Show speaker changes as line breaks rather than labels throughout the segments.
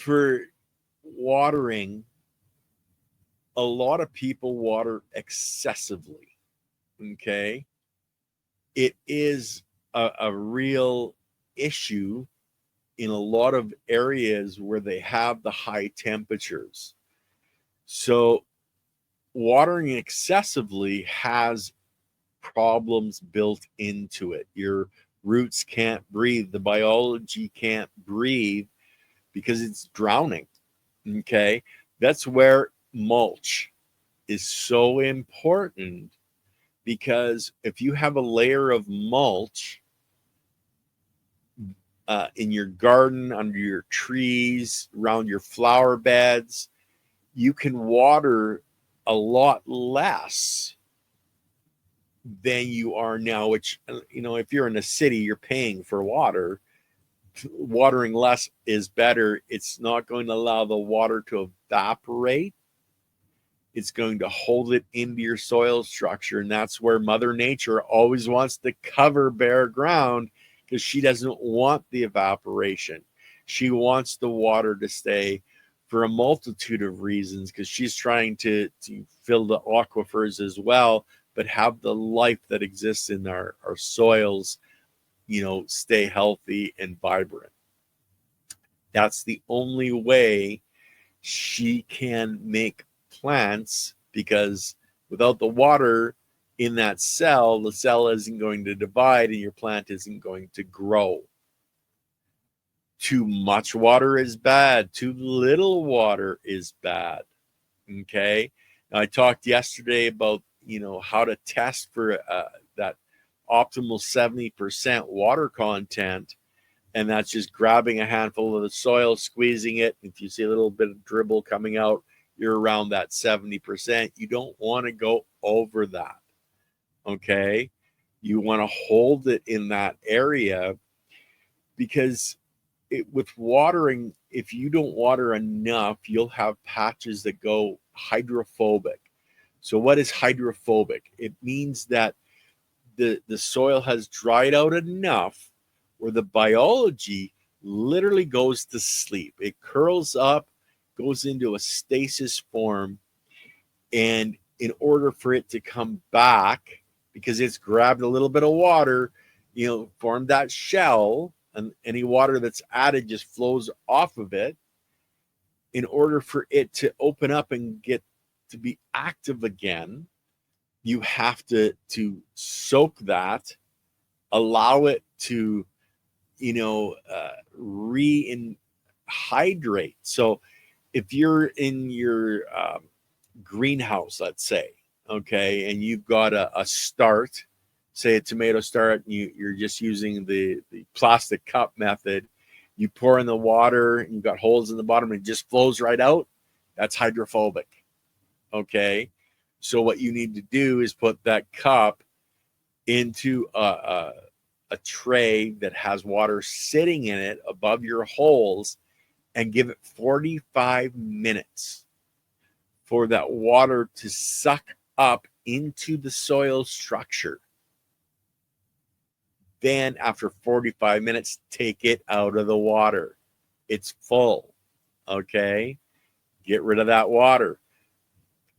for watering, a lot of people water excessively. Okay. It is a real issue in a lot of areas where they have the high temperatures. So, watering excessively has problems built into it. Your roots can't breathe, the biology can't breathe because it's drowning. Okay. That's where mulch is so important, because if you have a layer of mulch in your garden, under your trees, around your flower beds, you can water a lot less than you are now, which, if you're in a city, you're paying for water. Watering less is better. It's not going to allow the water to evaporate. It's going to hold it into your soil structure. And that's where Mother Nature always wants to cover bare ground, because she doesn't want the evaporation. She wants the water to stay for a multitude of reasons, because she's trying to fill the aquifers as well, but have the life that exists in our soils, stay healthy and vibrant. That's the only way she can make plants, because without the water in that cell, the cell isn't going to divide and your plant isn't going to grow. Too much water is bad. Too little water is bad. Okay. Now, I talked yesterday about, how to test for that optimal 70% water content. And that's just grabbing a handful of the soil, squeezing it. If you see a little bit of dribble coming out, you're around that 70%. You don't want to go over that. Okay. You want to hold it in that area, because with watering, if you don't water enough, you'll have patches that go hydrophobic. So what is hydrophobic? It means that the soil has dried out enough where the biology literally goes to sleep. It curls up, goes into a stasis form, and in order for it to come back, because it's grabbed a little bit of water, formed that shell, and any water that's added just flows off of it. In order for it to open up and get to be active again, you have to soak that, allow it to, rehydrate. So if you're in your greenhouse, let's say, okay, and you've got a start, say a tomato start, and you're just using the plastic cup method, you pour in the water and you've got holes in the bottom and it just flows right out, that's hydrophobic. Okay. So what you need to do is put that cup into a tray that has water sitting in it above your holes, and give it 45 minutes for that water to suck up into the soil structure. Then after 45 minutes, take it out of the water. It's full. Okay. Get rid of that water,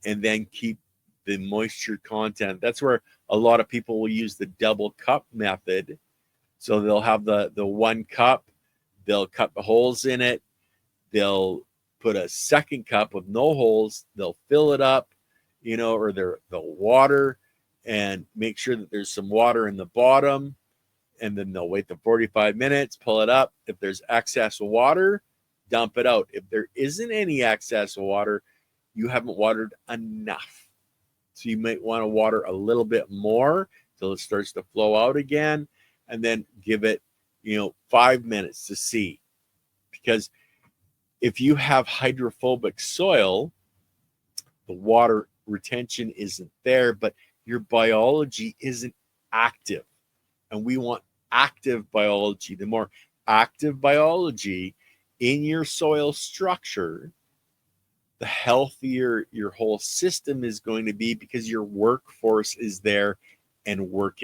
and then keep the moisture content. That's where a lot of people will use the double cup method. So they'll have the one cup, they'll cut the holes in it, they'll put a second cup with no holes, they'll fill it up, or they'll water and make sure that there's some water in the bottom, and then they'll wait the 45 minutes, pull it up. If there's excess water, dump it out. If there isn't any excess water, you haven't watered enough. So you might want to water a little bit more till it starts to flow out again, and then give it, 5 minutes to see. Because if you have hydrophobic soil, the water retention isn't there, but your biology isn't active. And we want active biology. The more active biology in your soil structure, the healthier your whole system is going to be, because your workforce is there and working.